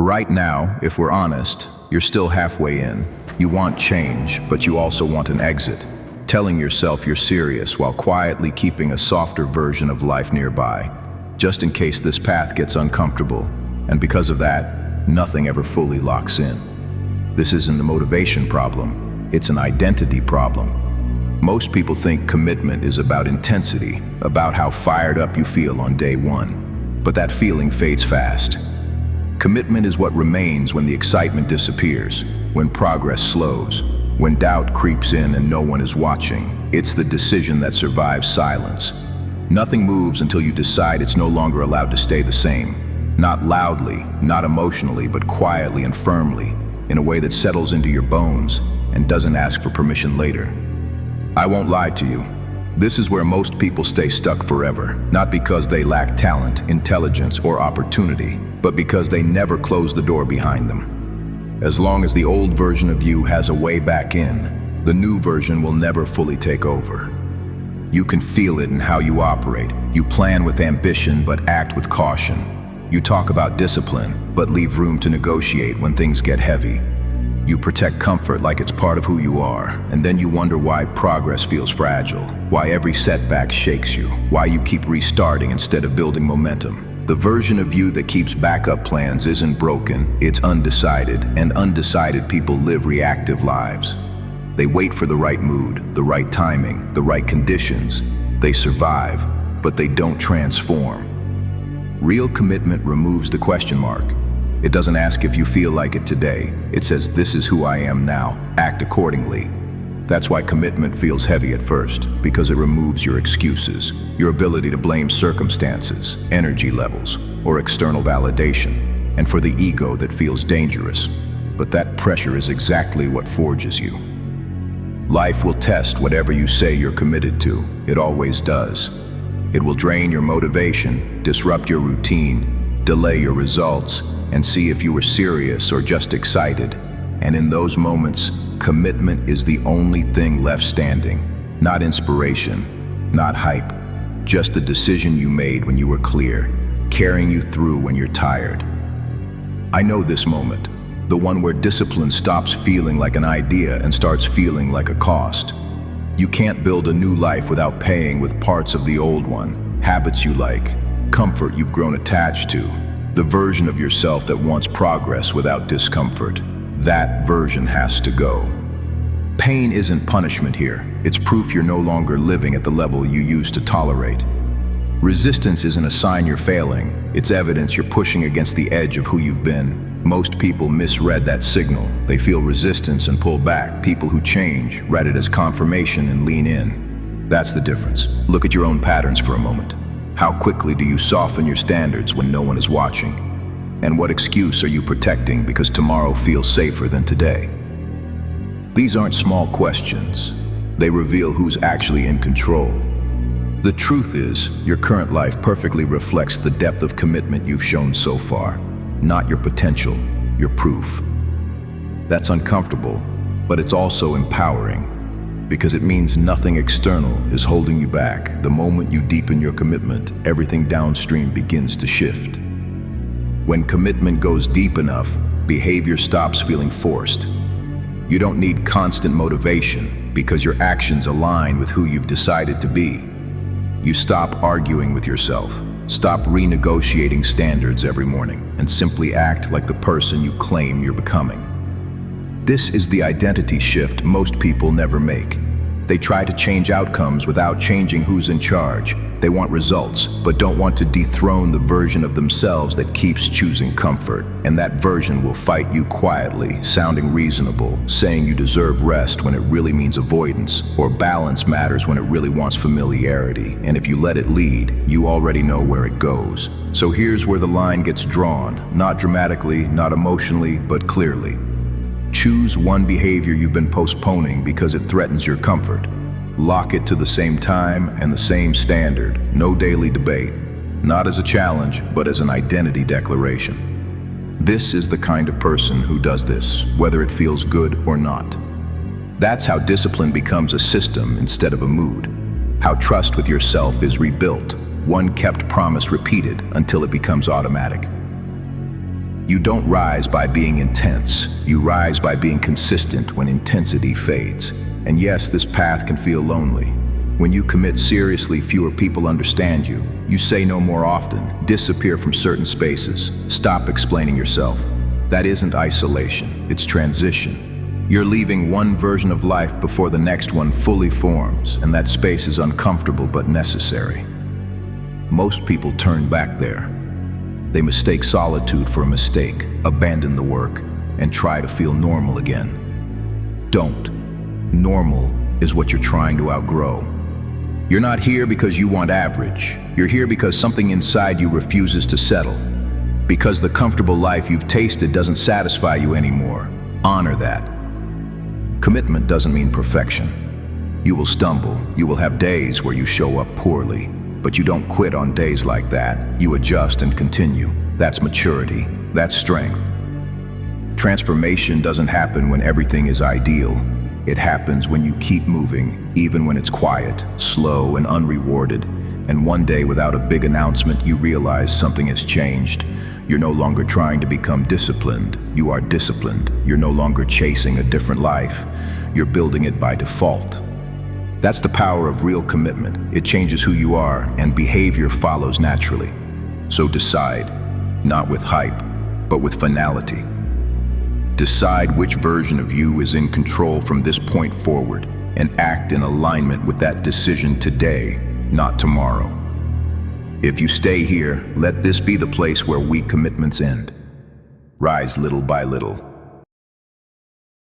right now, if we're honest, you're still halfway in. You want change, but you also want an exit. Telling yourself you're serious while quietly keeping a softer version of life nearby, just in case this path gets uncomfortable. And because of that, nothing ever fully locks in. This isn't a motivation problem, it's an identity problem. Most people think commitment is about intensity, about how fired up you feel on day one. But that feeling fades fast. Commitment is what remains when the excitement disappears, when progress slows, when doubt creeps in and no one is watching. It's the decision that survives silence. Nothing moves until you decide it's no longer allowed to stay the same. Not loudly, not emotionally, but quietly and firmly, in a way that settles into your bones and doesn't ask for permission later. I won't lie to you. This is where most people stay stuck forever, not because they lack talent, intelligence, or opportunity, but because they never close the door behind them. As long as the old version of you has a way back in, the new version will never fully take over. You can feel it in how you operate. You plan with ambition, but act with caution. You talk about discipline, but leave room to negotiate when things get heavy. You protect comfort like it's part of who you are, and then you wonder why progress feels fragile, why every setback shakes you, why you keep restarting instead of building momentum. The version of you that keeps backup plans isn't broken, it's undecided, and undecided people live reactive lives. They wait for the right mood, the right timing, the right conditions. They survive, but they don't transform. Real commitment removes the question mark. It doesn't ask if you feel like it today. It says, this is who I am now. Act accordingly. That's why commitment feels heavy at first, because it removes your excuses, your ability to blame circumstances, energy levels, or external validation, and for the ego that feels dangerous. But that pressure is exactly what forges you. Life will test whatever you say you're committed to. It always does. It will drain your motivation, disrupt your routine, delay your results, and see if you were serious or just excited. And in those moments, commitment is the only thing left standing. Not inspiration, not hype, just the decision you made when you were clear, carrying you through when you're tired. I know this moment, the one where discipline stops feeling like an idea and starts feeling like a cost. You can't build a new life without paying with parts of the old one, habits you like, comfort you've grown attached to, the version of yourself that wants progress without discomfort. That version has to go. Pain isn't punishment here. It's proof you're no longer living at the level you used to tolerate. Resistance isn't a sign you're failing. It's evidence you're pushing against the edge of who you've been. Most people misread that signal. They feel resistance and pull back. People who change read it as confirmation and lean in. That's the difference. Look at your own patterns for a moment. How quickly do you soften your standards when no one is watching? And what excuse are you protecting because tomorrow feels safer than today? These aren't small questions. They reveal who's actually in control. The truth is, your current life perfectly reflects the depth of commitment you've shown so far. Not your potential, your proof. That's uncomfortable, but it's also empowering, because it means nothing external is holding you back. The moment you deepen your commitment, everything downstream begins to shift. When commitment goes deep enough, behavior stops feeling forced. You don't need constant motivation because your actions align with who you've decided to be. You stop arguing with yourself, stop renegotiating standards every morning, and simply act like the person you claim you're becoming. This is the identity shift most people never make. They try to change outcomes without changing who's in charge. They want results, but don't want to dethrone the version of themselves that keeps choosing comfort. And that version will fight you quietly, sounding reasonable, saying you deserve rest when it really means avoidance, or balance matters when it really wants familiarity. And if you let it lead, you already know where it goes. So here's where the line gets drawn, not dramatically, not emotionally, but clearly. Choose one behavior you've been postponing because it threatens your comfort. Lock it to the same time and the same standard. No daily debate. Not as a challenge, but as an identity declaration. This is the kind of person who does this, whether it feels good or not. That's how discipline becomes a system instead of a mood. How trust with yourself is rebuilt, one kept promise repeated until it becomes automatic. You don't rise by being intense. You rise by being consistent when intensity fades. And yes, this path can feel lonely. When you commit seriously, fewer people understand you. You say no more often, disappear from certain spaces, stop explaining yourself. That isn't isolation, it's transition. You're leaving one version of life before the next one fully forms, and that space is uncomfortable but necessary. Most people turn back there. They mistake solitude for a mistake, abandon the work, and try to feel normal again. Don't. Normal is what you're trying to outgrow. You're not here because you want average. You're here because something inside you refuses to settle. Because the comfortable life you've tasted doesn't satisfy you anymore. Honor that. Commitment doesn't mean perfection. You will stumble. You will have days where you show up poorly. But you don't quit on days like that. You adjust and continue. That's maturity. That's strength. Transformation doesn't happen when everything is ideal. It happens when you keep moving, even when it's quiet, slow, and unrewarded. And one day, without a big announcement, you realize something has changed. You're no longer trying to become disciplined. You are disciplined. You're no longer chasing a different life. You're building it by default. That's the power of real commitment. It changes who you are, and behavior follows naturally. So decide, not with hype, but with finality. Decide which version of you is in control from this point forward, and act in alignment with that decision today, not tomorrow. If you stay here, let this be the place where weak commitments end. Rise little by little.